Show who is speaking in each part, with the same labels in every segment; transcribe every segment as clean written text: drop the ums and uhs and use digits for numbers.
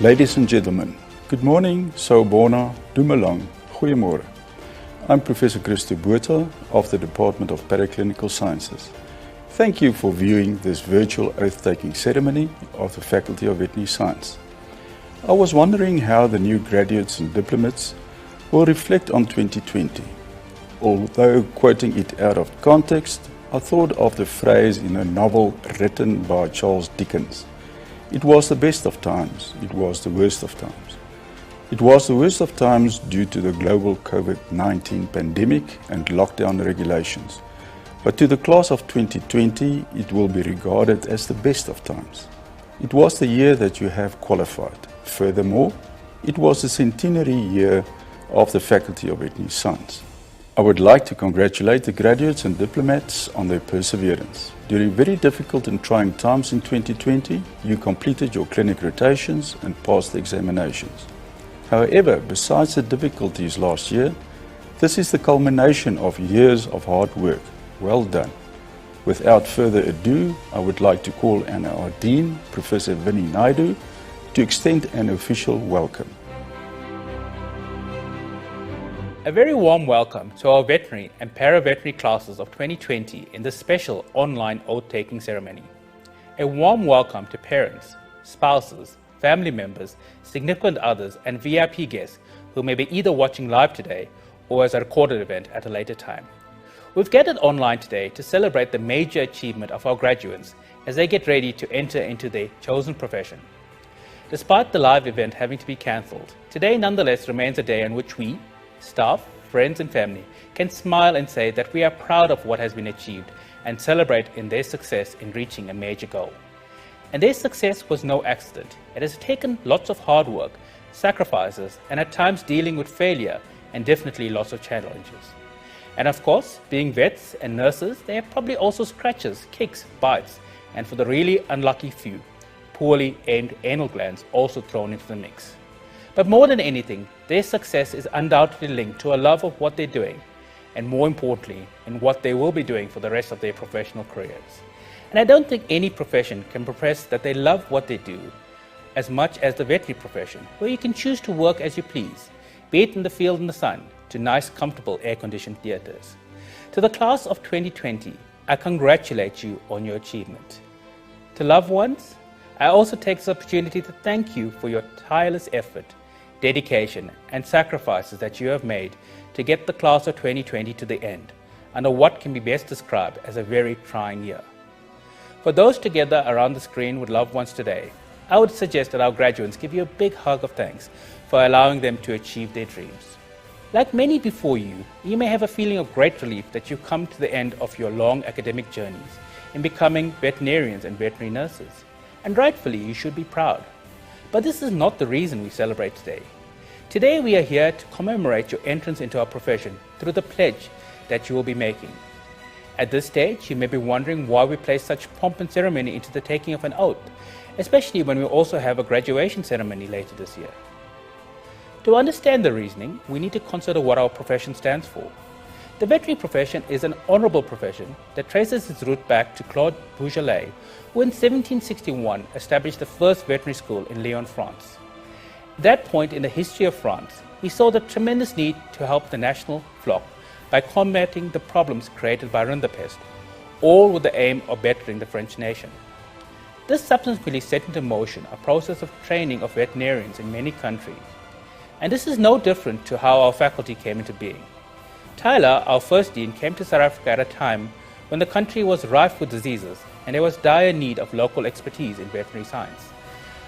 Speaker 1: Ladies and gentlemen, good morning, Sawubona, Dumelang, Goeiemorgen. I'm Professor Christo Botha of the Department of Paraclinical Sciences. Thank you for viewing this virtual oath-taking ceremony of the Faculty of Veterinary Science. I was wondering how the new graduates and diplomats will reflect on 2020. Although quoting it out of context, I thought of the phrase in a novel written by Charles Dickens. It was the best of times, it was the worst of times. It was the worst of times due to the global COVID-19 pandemic and lockdown regulations. But to the class of 2020, it will be regarded as the best of times. It was the year that you have qualified. Furthermore, it was the centenary year of the Faculty of Veterinary Science. I would like to congratulate the graduates and diplomats on their perseverance. During very difficult and trying times in 2020, you completed your clinic rotations and passed the examinations. However, besides the difficulties last year, this is the culmination of years of hard work. Well done. Without further ado, I would like to call on our Dean, Professor Vinny Naidu, to extend an official welcome.
Speaker 2: A very warm welcome to our veterinary and para-veterinary classes of 2020 in this special online oath-taking ceremony. A warm welcome to parents, spouses, family members, significant others, and VIP guests who may be either watching live today or as a recorded event at a later time. We've gathered online today to celebrate the major achievement of our graduates as they get ready to enter into their chosen profession. Despite the live event having to be cancelled, today nonetheless remains a day on which we, staff, friends and family can smile and say that we are proud of what has been achieved and celebrate in their success in reaching a major goal. And their success was no accident. It has taken lots of hard work, sacrifices, and at times dealing with failure and definitely lots of challenges. And of course, being vets and nurses, they have probably also scratches, kicks, bites, and for the really unlucky few, poorly aimed anal glands also thrown into the mix. But more than anything, their success is undoubtedly linked to a love of what they're doing, and more importantly, in what they will be doing for the rest of their professional careers. And I don't think any profession can profess that they love what they do as much as the veterinary profession, where you can choose to work as you please, be it in the field in the sun, to nice, comfortable, air-conditioned theatres. To the class of 2020, I congratulate you on your achievement. To loved ones, I also take this opportunity to thank you for your tireless effort, dedication and sacrifices that you have made to get the class of 2020 to the end, under what can be best described as a very trying year. For those together around the screen with loved ones today, I would suggest that our graduates give you a big hug of thanks for allowing them to achieve their dreams. Like many before you, you may have a feeling of great relief that you've come to the end of your long academic journeys in becoming veterinarians and veterinary nurses. And rightfully, you should be proud. But this is not the reason we celebrate today. Today we are here to commemorate your entrance into our profession through the pledge that you will be making. At this stage, you may be wondering why we place such pomp and ceremony into the taking of an oath, especially when we also have a graduation ceremony later this year. To understand the reasoning, we need to consider what our profession stands for. The veterinary profession is an honourable profession that traces its root back to Claude Bourgelat, who in 1761 established the first veterinary school in Lyon, France. At that point in the history of France, he saw the tremendous need to help the national flock by combating the problems created by rinderpest, all with the aim of bettering the French nation. This subsequently set into motion a process of training of veterinarians in many countries. And this is no different to how our faculty came into being. Tyler, our first dean, came to South Africa at a time when the country was rife with diseases and there was dire need of local expertise in veterinary science.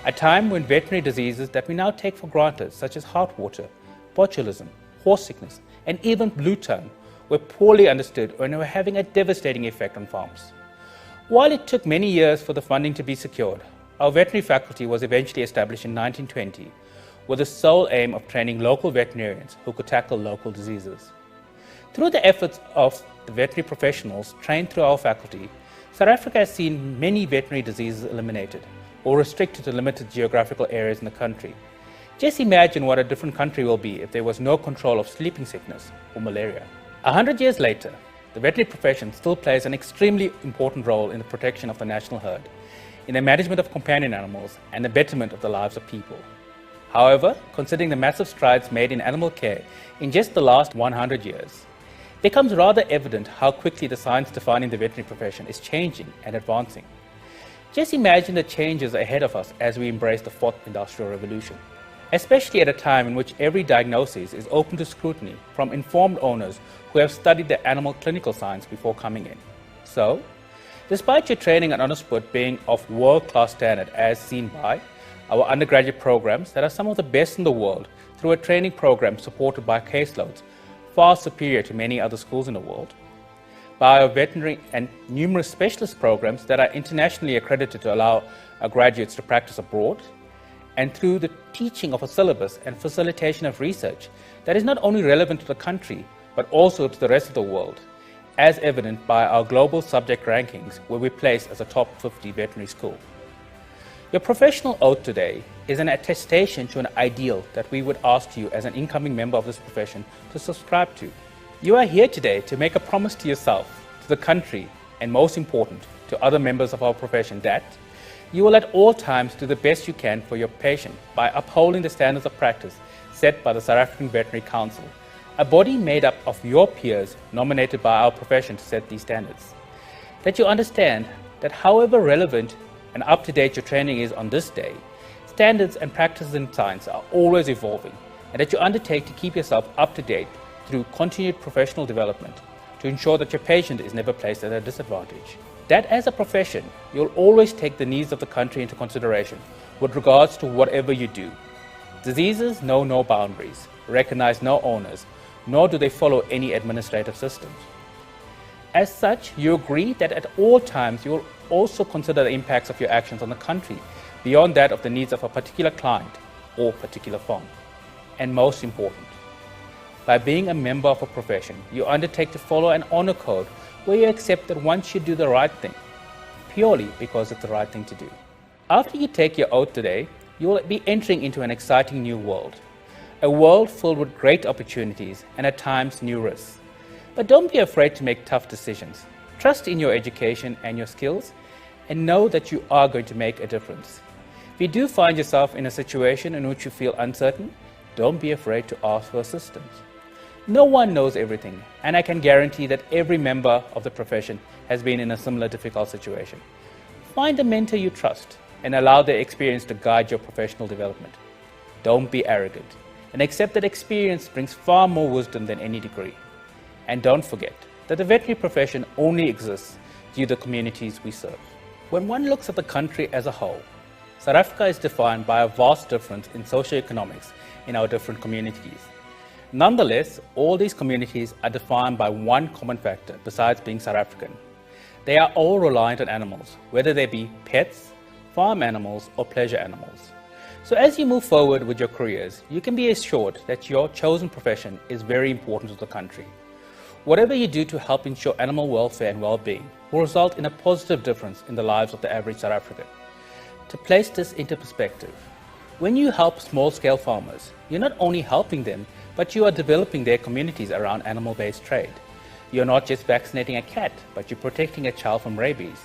Speaker 2: A time when veterinary diseases that we now take for granted, such as heartwater, botulism, horse sickness, and even blue tongue, were poorly understood and were having a devastating effect on farms. While it took many years for the funding to be secured, our veterinary faculty was eventually established in 1920 with the sole aim of training local veterinarians who could tackle local diseases. Through the efforts of the veterinary professionals trained through our faculty, South Africa has seen many veterinary diseases eliminated or restricted to limited geographical areas in the country. Just imagine what a different country will be if there was no control of sleeping sickness or malaria. 100 years later, the veterinary profession still plays an extremely important role in the protection of the national herd, in the management of companion animals, and the betterment of the lives of people. However, considering the massive strides made in animal care in just the last 100 years, it becomes rather evident how quickly the science defining the veterinary profession is changing and advancing. Just imagine the changes ahead of us as we embrace the fourth industrial revolution, especially at a time in which every diagnosis is open to scrutiny from informed owners who have studied the animal clinical science before coming in. So, despite your training and undersport being of world-class standard as seen by our undergraduate programs that are some of the best in the world through a training program supported by caseloads far superior to many other schools in the world, by our veterinary and numerous specialist programs that are internationally accredited to allow our graduates to practice abroad, and through the teaching of a syllabus and facilitation of research that is not only relevant to the country but also to the rest of the world, as evident by our global subject rankings where we place as a top 50 veterinary school. Your professional oath today is an attestation to an ideal that we would ask you as an incoming member of this profession to subscribe to. You are here today to make a promise to yourself, to the country, and most important, to other members of our profession that you will at all times do the best you can for your patient by upholding the standards of practice set by the South African Veterinary Council, a body made up of your peers nominated by our profession to set these standards. That you understand that however relevant and up-to-date your training is on this day, standards and practices in science are always evolving, and that you undertake to keep yourself up-to-date through continued professional development to ensure that your patient is never placed at a disadvantage. That as a profession, you'll always take the needs of the country into consideration with regards to whatever you do. Diseases know no boundaries, recognize no owners, nor do they follow any administrative systems. As such, you agree that at all times you will also consider the impacts of your actions on the country beyond that of the needs of a particular client or particular farm. And most important, by being a member of a profession, you undertake to follow an honor code where you accept that one should do the right thing, purely because it's the right thing to do. After you take your oath today, you will be entering into an exciting new world, a world filled with great opportunities and at times new risks. But don't be afraid to make tough decisions. Trust in your education and your skills, and know that you are going to make a difference. If you do find yourself in a situation in which you feel uncertain, don't be afraid to ask for assistance. No one knows everything, and I can guarantee that every member of the profession has been in a similar difficult situation. Find a mentor you trust and allow their experience to guide your professional development. Don't be arrogant, and accept that experience brings far more wisdom than any degree. And don't forget that the veterinary profession only exists due to the communities we serve. When one looks at the country as a whole, South Africa is defined by a vast difference in socioeconomics in our different communities. Nonetheless, all these communities are defined by one common factor besides being South African. They are all reliant on animals, whether they be pets, farm animals, or pleasure animals. So as you move forward with your careers, you can be assured that your chosen profession is very important to the country. Whatever you do to help ensure animal welfare and well-being will result in a positive difference in the lives of the average South African. To place this into perspective, when you help small-scale farmers, you're not only helping them, but you are developing their communities around animal-based trade. You're not just vaccinating a cat, but you're protecting a child from rabies.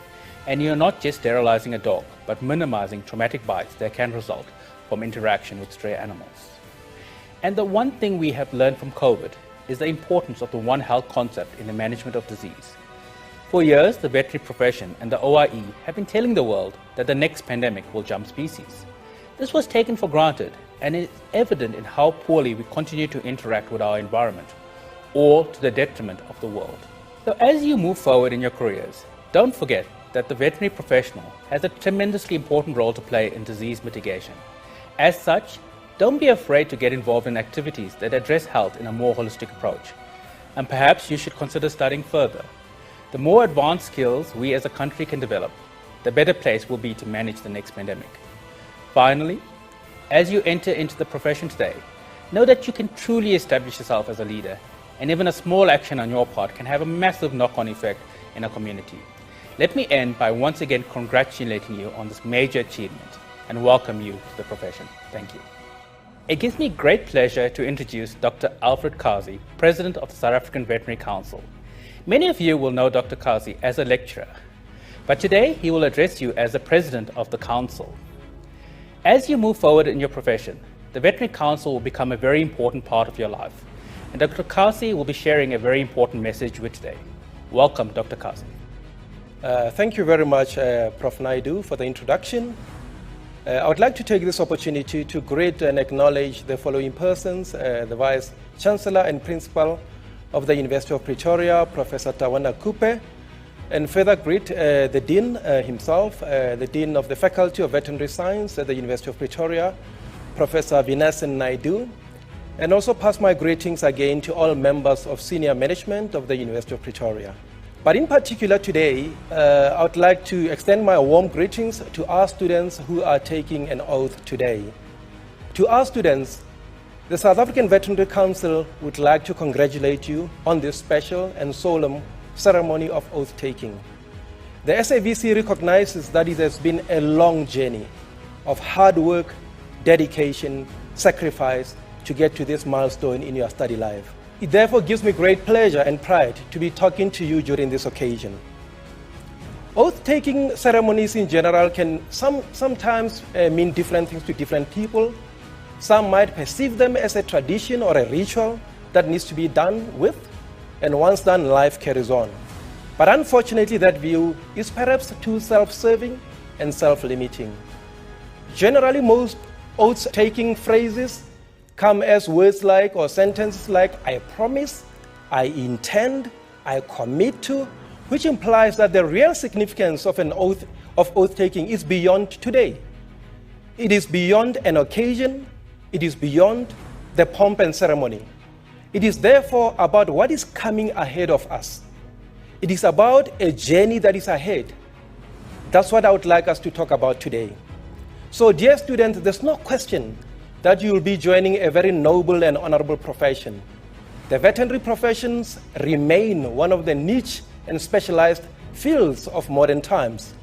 Speaker 2: And you're not just sterilizing a dog, but minimizing traumatic bites that can result from interaction with stray animals. And the one thing we have learned from COVID is the importance of the One Health concept in the management of disease. For years, the veterinary profession and the OIE have been telling the world that the next pandemic will jump species. This was taken for granted and is evident in how poorly we continue to interact with our environment, all to the detriment of the world. So as you move forward in your careers, don't forget that the veterinary professional has a tremendously important role to play in disease mitigation. As such, don't be afraid to get involved in activities that address health in a more holistic approach. And perhaps you should consider studying further. The more advanced skills we as a country can develop, the better place we'll be to manage the next pandemic. Finally, as you enter into the profession today, know that you can truly establish yourself as a leader, and even a small action on your part can have a massive knock-on effect in a community. Let me end by once again congratulating you on this major achievement and welcome you to the profession. Thank you. It gives me great pleasure to introduce Dr. Alfred Kazi, President of the South African Veterinary Council. Many of you will know Dr. Kazi as a lecturer, but today he will address you as the President of the Council. As you move forward in your profession, the Veterinary Council will become a very important part of your life. And Dr. Kasi will be sharing a very important message with today. Welcome, Dr. Kasi.
Speaker 3: Thank you very much, Prof. Naidu, for the introduction. I would like to take this opportunity to greet and acknowledge the following persons: the Vice Chancellor and Principal of the University of Pretoria, Professor Tawana Kupe, and further greet the Dean himself, the Dean of the Faculty of Veterinary Science at the University of Pretoria, Professor Vinasen Naidu, and also pass my greetings again to all members of senior management of the University of Pretoria. But in particular today, I would like to extend my warm greetings to our students who are taking an oath today. To our students, the South African Veterinary Council would like to congratulate you on this special and solemn ceremony of oath-taking. The SAVC recognizes that it has been a long journey of hard work, dedication, sacrifice to get to this milestone in your study life. It therefore gives me great pleasure and pride to be talking to you during this occasion. Oath-taking ceremonies in general can sometimes mean different things to different people. Some might perceive them as a tradition or a ritual that needs to be done with, and once done, life carries on. But unfortunately, that view is perhaps too self-serving and self-limiting. Generally, most oath-taking phrases come as words like, or sentences like, I promise, I intend, I commit to, which implies that the real significance of oath-taking is beyond today. It is beyond an occasion. It is beyond the pomp and ceremony. It is therefore about what is coming ahead of us. It is about a journey that is ahead. That's what I would like us to talk about today. So, dear students, there's no question that you will be joining a very noble and honorable profession. The veterinary professions remain one of the niche and specialized fields of modern times.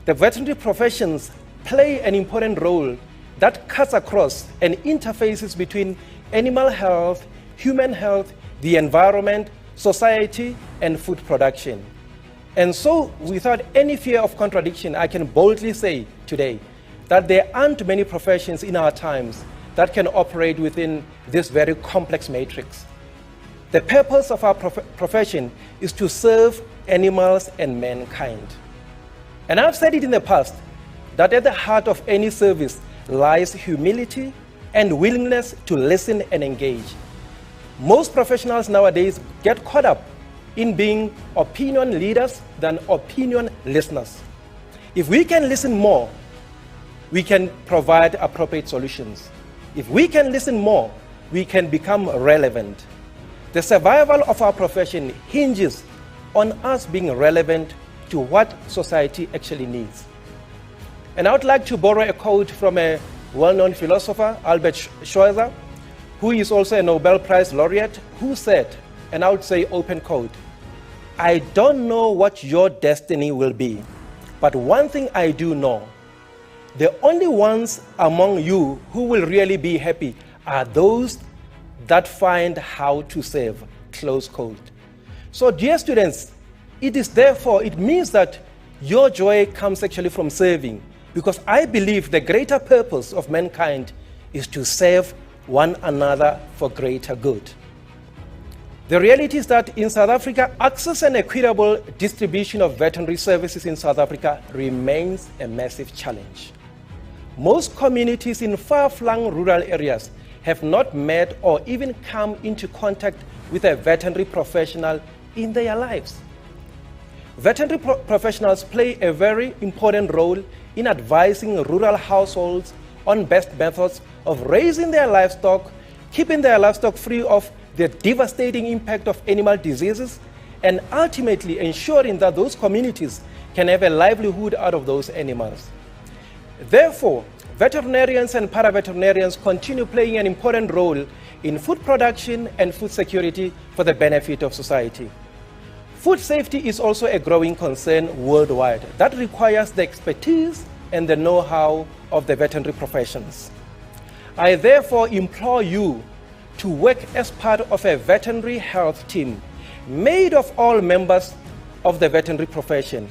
Speaker 3: The veterinary professions play an important role that cuts across and interfaces between animal health, human health, the environment, society, and food production. And so, without any fear of contradiction, I can boldly say today that there aren't many professions in our times that can operate within this very complex matrix. The purpose of our profession is to serve animals and mankind. And I've said it in the past, that at the heart of any service lies humility and willingness to listen and engage. Most professionals nowadays get caught up in being opinion leaders than opinion listeners. If we can listen more, we can provide appropriate solutions. If we can listen more, we can become relevant. The survival of our profession hinges on us being relevant to what society actually needs. And I would like to borrow a quote from a well-known philosopher, Albert Schweitzer, who is also a Nobel Prize laureate, who said, and I would say open quote, I don't know what your destiny will be, but one thing I do know, the only ones among you who will really be happy are those that find how to save, close quote. So dear students, it means that your joy comes actually from serving, because I believe the greater purpose of mankind is to serve one another for greater good. The reality is that in South Africa, access and equitable distribution of veterinary services in South Africa remains a massive challenge. Most communities in far-flung rural areas have not met or even come into contact with a veterinary professional in their lives. Veterinary professionals play a very important role in advising rural households on best methods of raising their livestock, keeping their livestock free of the devastating impact of animal diseases, and ultimately ensuring that those communities can have a livelihood out of those animals. Therefore, veterinarians and paraveterinarians continue playing an important role in food production and food security for the benefit of society. Food safety is also a growing concern worldwide that requires the expertise and the know-how of the veterinary professions. I therefore implore you to work as part of a veterinary health team made of all members of the veterinary profession.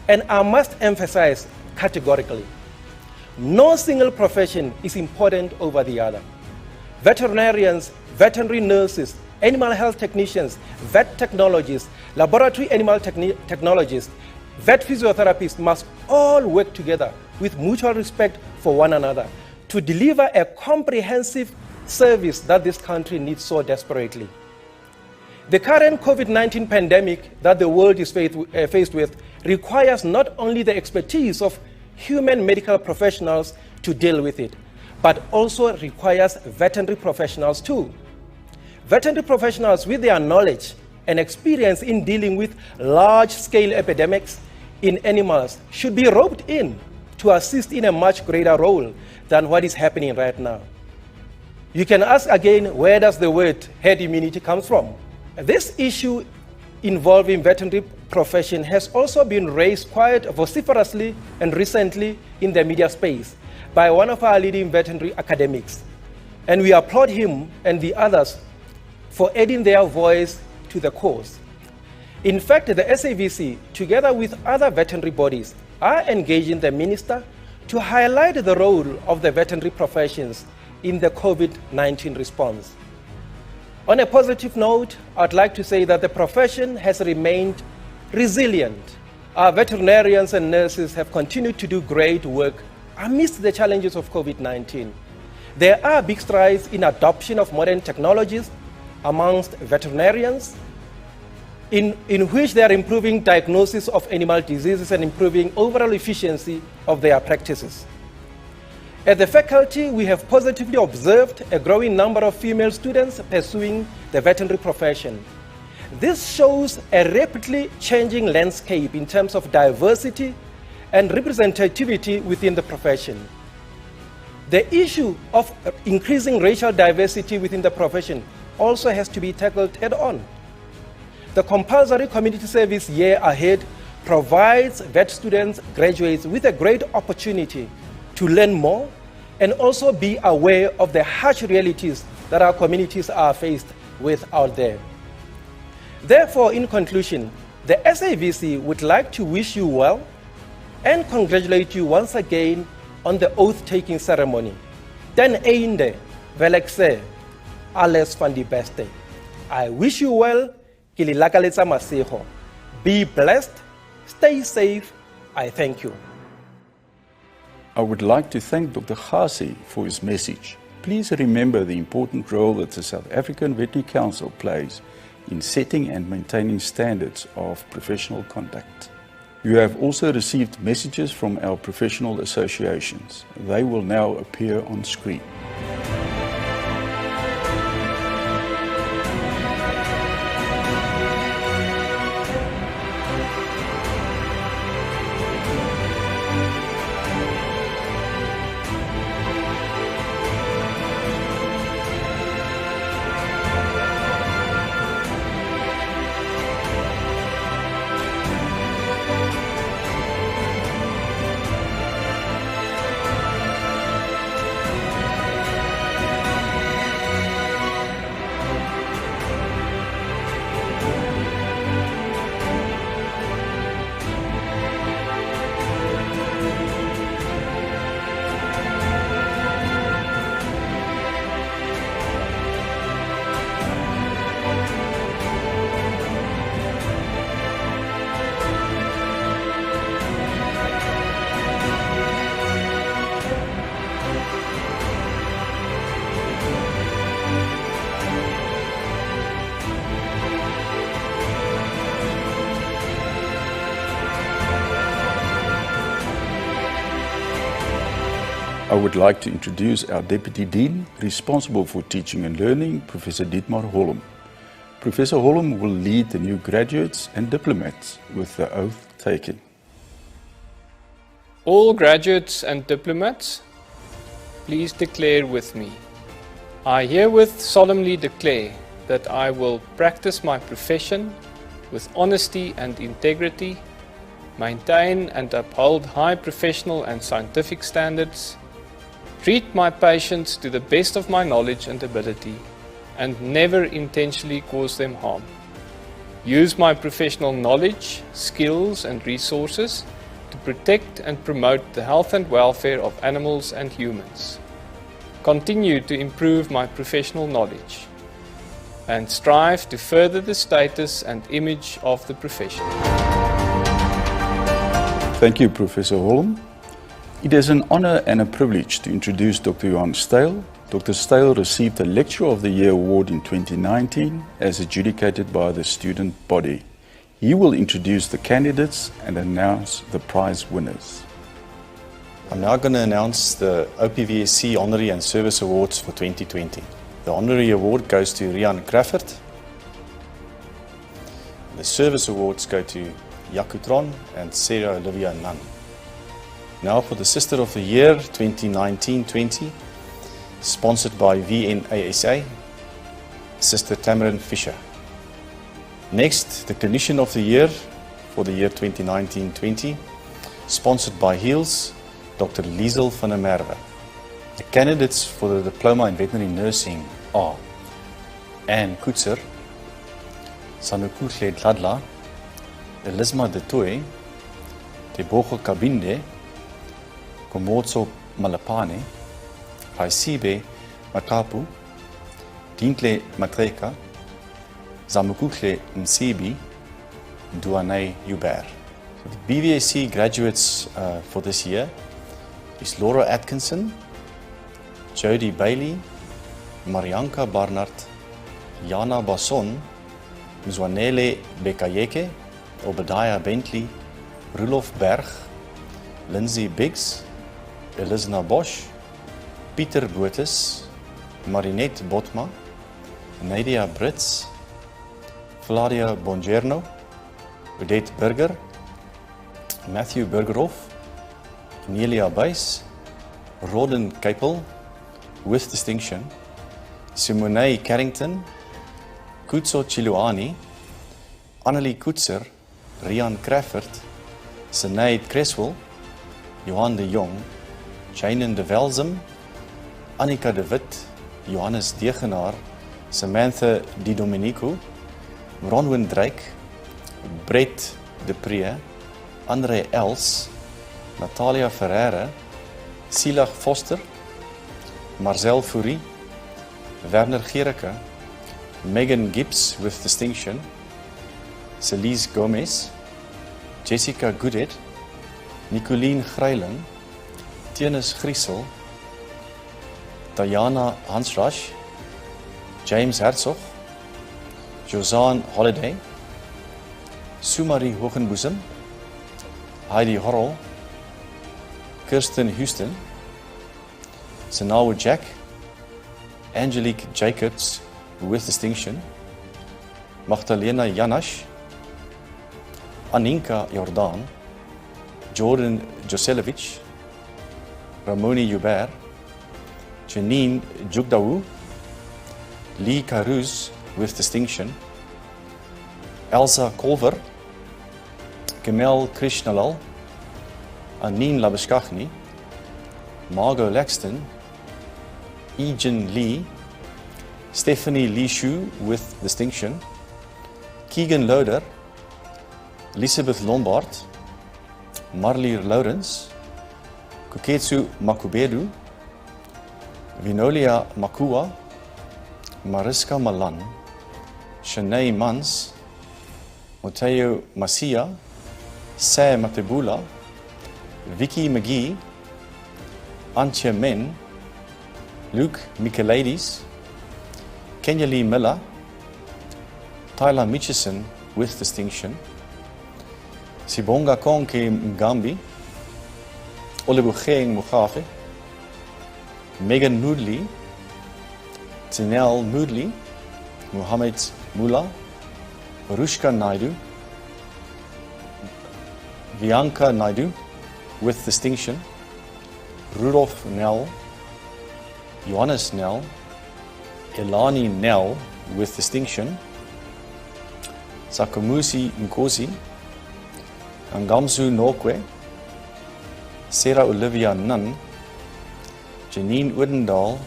Speaker 3: And I must emphasize categorically, No single profession is important over the other. Veterinarians, veterinary nurses, animal health technicians, vet technologists, laboratory animal technologists, vet physiotherapists must all work together with mutual respect for one another to deliver a comprehensive service that this country needs so desperately. The current COVID-19 pandemic that the world is faced with requires not only the expertise of human medical professionals to deal with it, but also requires veterinary professionals too. Veterinary professionals with their knowledge and experience in dealing with large-scale epidemics in animals should be roped in to assist in a much greater role than what is happening right now. You can ask again, where does the word herd immunity come from? This issue involving veterinary profession has also been raised quite vociferously and recently in the media space by one of our leading veterinary academics. And we applaud him and the others for adding their voice to the cause. In fact, the SAVC, together with other veterinary bodies, are engaging the minister to highlight the role of the veterinary professions in the COVID-19 response. On a positive note, I'd like to say that the profession has remained resilient. Our veterinarians and nurses have continued to do great work amidst the challenges of COVID-19. There are big strides in adoption of modern technologies amongst veterinarians, in which they are improving diagnosis of animal diseases and improving overall efficiency of their practices. At the faculty, we have positively observed a growing number of female students pursuing the veterinary profession. This shows a rapidly changing landscape in terms of diversity and representativity within the profession. The issue of increasing racial diversity within the profession also has to be tackled head-on. The compulsory community service year ahead provides vet students, graduates with a great opportunity to learn more and also be aware of the harsh realities that our communities are faced with out there. Therefore, in conclusion, the SAVC would like to wish you well and congratulate you once again on the oath-taking ceremony. Ten einde, wil ek sê, alles van die beste. I wish you well, ke le lakaletsa masego. Be blessed, stay safe, I thank you.
Speaker 1: I would like to thank Dr. Ghazi for his message. Please remember the important role that the South African Veterinary Council plays in setting and maintaining standards of professional conduct. You have also received messages from our professional associations. They will now appear on screen. I would like to introduce our Deputy Dean responsible for teaching and learning, Professor Dietmar Holm. Professor Holm will lead the new graduates and diplomats with the oath taking.
Speaker 4: All graduates and diplomats, please declare with me. I herewith solemnly declare that I will practice my profession with honesty and integrity, maintain and uphold high professional and scientific standards, treat my patients to the best of my knowledge and ability, and never intentionally cause them harm. Use my professional knowledge, skills and resources to protect and promote the health and welfare of animals and humans, continue to improve my professional knowledge, and strive to further the status and image of the profession.
Speaker 1: Thank you, Professor Holm. It is an honor and a privilege to introduce Dr. Johan Steil. Dr. Steil received the Lecturer of the Year award in 2019 as adjudicated by the student body. He will introduce the candidates and announce the prize winners.
Speaker 5: I'm now going to announce the OPVSC Honorary and Service Awards for 2020. The Honorary Award goes to Rian Crawford. The Service Awards go to Yakutron and Sarah Olivia Nunn. Now for the Sister of the Year 2019-20, sponsored by VNASA, Sister Tamarin Fisher. Next, the Clinician of the Year for the year 2019-20, sponsored by HEALS, Dr. Liesel van der Merwe. The candidates for the Diploma in Veterinary Nursing are Anne Koetser, Sanukuhle Dladla, Elisma de Toy, Tebogo Kabinde, Komotso Malapane, Raisibe Makapu, Dintle Matreka, Zamukukle Nsebi, Duane Hubert. So the BVSC graduates for this year is Laura Atkinson, Jodie Bailey, Marianka Barnard, Jana Basson, Mzwanele Bekayeke, Obadiah Bentley, Rulof Berg, Lindsay Biggs, Elisna Bosch, Pieter Botes, Marinette Botma, Nadia Brits, Vladia Bongerno, Odette Burger, Matthew Bergerhoff, Nelia Buys, Roden Keipel, with distinction, Simone Carrington, Kutso Chiluani, Annelie Koetser, Rian Crawford, Sinead Creswell, Johan de Jong, Janen de Welzem, Annika de Wit, Johannes Degenaar, Samantha Di Domenico, Bronwyn Drake, Brett de Pree, André Els, Natalia Ferreira, Silag Foster, Marcel Fourie, Werner Gericke, Megan Gibbs with distinction, Celise Gomez, Jessica Goodhead, Nicoline Greiling, Tienes Griesel, Diana Hansrasch, James Herzog, Josanne Holiday, Sumari Hogenboezem, Heidi Horrell, Kirsten Houston, Senawu Jack, Angelique Jacobs with distinction, Magdalena Janasch, Aninka Jordan, Jordan Joselevich, Ramoni Hubert, Janine Jugdawu, Lee Caruz with distinction, Elsa Colver, Kamel Krishnalal, Anine Labeskagni, Margot Laxton, Egan Lee, Stephanie Lee Shu with distinction, Keegan Loader, Elizabeth Lombard, Marlier Lawrence, Kuketsu Makubedu, Vinolia Makua, Mariska Malan, Shanae Mans, Mateo Masia, Sam Matebula, Vicky McGee, Antje Men, Luke Michaelidis, Kenya Lee Miller, Tyler Mitchison with distinction, Sibonga Konke Mgambi, Olebugeng Mugabe, Megan Moodley, Tinel Moodley, Mohamed Mula, Rushka Naidu, Bianca Naidu with distinction, Rudolf Nell, Johannes Nell, Elani Nell with distinction, Sakamusi Nkosi, Angamsu Nokwe, Sarah Olivia Nunn, Janine Odendaal,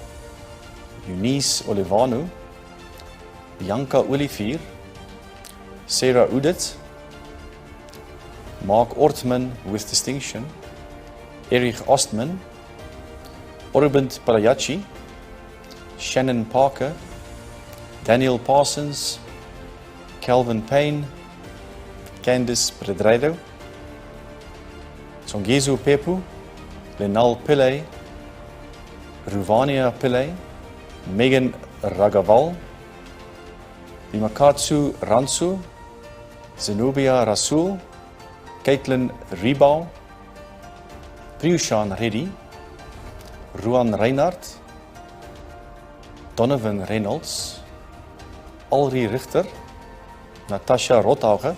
Speaker 5: Eunice Olivano, Bianca Olivier, Sarah Udit, Mark Ortman with distinction, Erich Ostman, Orobind Parayachi, Shannon Parker, Daniel Parsons, Calvin Payne, Candice Pedreiro, Songezo Pepu, Lenal Pillay, Ruvania Pillay, Megan Ragaval, Limakatsu Ransu, Zenobia Rasul, Caitlin Ribal, Priyushan Reddy, Ruan Reinhardt, Donovan Reynolds, Alri Richter, Natasha Rothauge,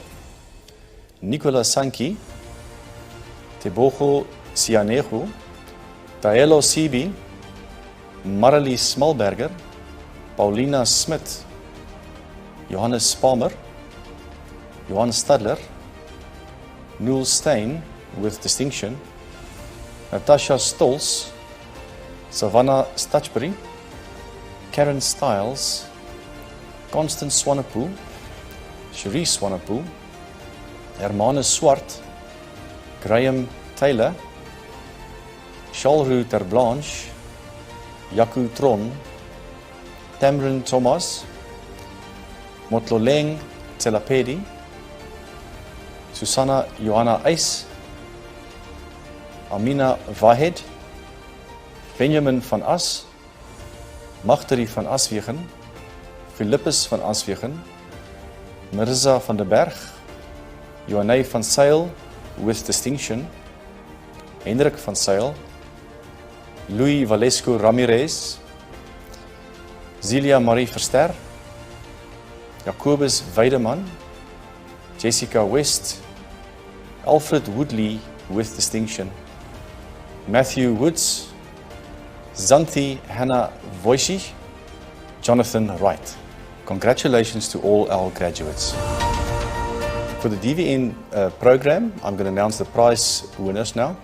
Speaker 5: Nicola Sankey, Tebogo Sianego, Taelo Sibi, Marilee Smalberger, Paulina Smit, Johannes Palmer, Johan Stadler, Noel Stein with distinction, Natasha Stolz, Savannah Stachbury, Karen Stiles, Constance Swanepoel, Cherie Swanepoel, Hermanus Swart, Graham Taylor, Charles Terblanche, Yaku Tron, Tamrin Thomas, Motloleng Tselapedi, Susanna Johanna Eis, Amina Wahed, Benjamin van As, Magterie van Aswegen, Philippus van Aswegen, Mirza van den Berg, Johanne van Sail with distinction, Hendrik van Sail, Louis Valesco Ramirez, Zilia Marie Verster, Jacobus Weideman, Jessica West, Alfred Woodley with distinction, Matthew Woods, Zanthi Hannah Wojcik, Jonathan Wright. Congratulations to all our graduates. For the DVN program, I'm going to announce the prize winners now.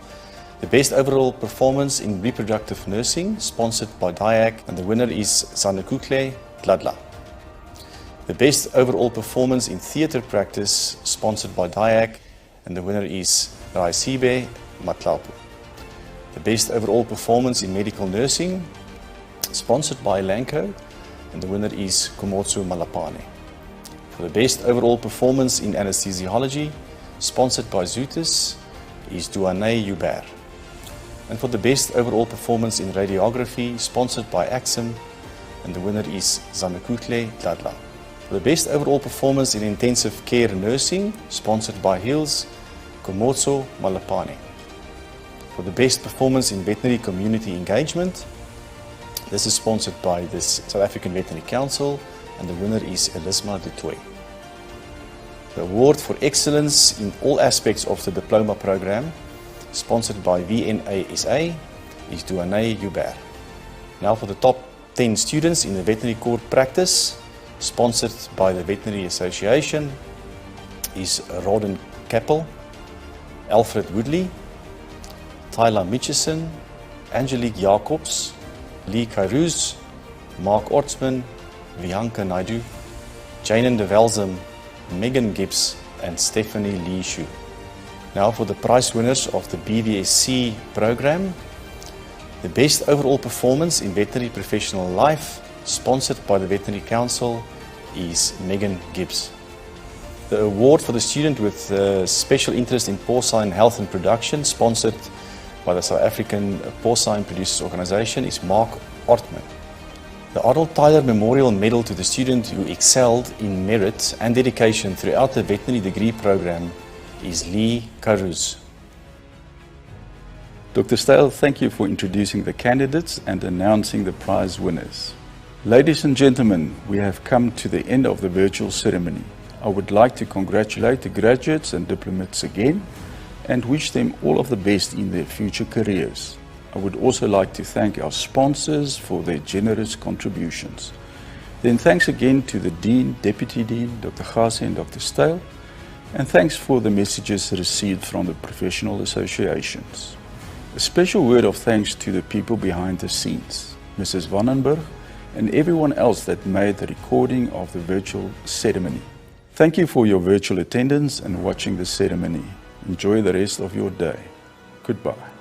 Speaker 5: The best overall performance in reproductive nursing, sponsored by DIAC, and the winner is Zanekukle Gladla. The best overall performance in theatre practice, sponsored by DIAC, and the winner is Raisibe Matlapu. The best overall performance in medical nursing, sponsored by Lanco, and the winner is Komotsu Malapane. For the best overall performance in anesthesiology, sponsored by Zutis, is Duane Hubert. And for the best overall performance in radiography, sponsored by Axim, and the winner is Zanekukle Gladla. For the best overall performance in intensive care nursing, sponsored by Hills, Komotso Malapane. For the best performance in veterinary community engagement, this is sponsored by the South African Veterinary Council, and the winner is Elisma Dutoy. The award for excellence in all aspects of the diploma program, sponsored by VNASA, is Duane Hubert. Now for the top 10 students in the veterinary court practice, sponsored by the Veterinary Association, is Roden Keppel, Alfred Woodley, Tyler Mitchison, Angelique Jacobs, Lee Kairuz, Mark Ortsman, Vianca Naidu, Janen de Velzem, Megan Gibbs, and Stephanie Lee Shu. Now for the prize winners of the BVSC program, the best overall performance in veterinary professional life, sponsored by the Veterinary Council, is Megan Gibbs. The award for the student with special interest in porcine health and production, sponsored by the South African Porcine Producers Organization, is Mark Ortman. The Arnold Tyler Memorial Medal to the student who excelled in merit and dedication throughout the veterinary degree program is Lee Karuz.
Speaker 1: Dr. Stale, thank you for introducing the candidates and announcing the prize winners. Ladies and gentlemen, we have come to the end of the virtual ceremony. I would like to congratulate the graduates and diplomats again and wish them all of the best in their future careers. I would also like to thank our sponsors for their generous contributions. Then thanks again to the Dean, Deputy Dean, Dr. Gase and Dr. Stale, and thanks for the messages received from the professional associations. A special word of thanks to the people behind the scenes, Mrs. Vandenberg, and everyone else that made the recording of the virtual ceremony. Thank you for your virtual attendance and watching the ceremony. Enjoy the rest of your day. Goodbye.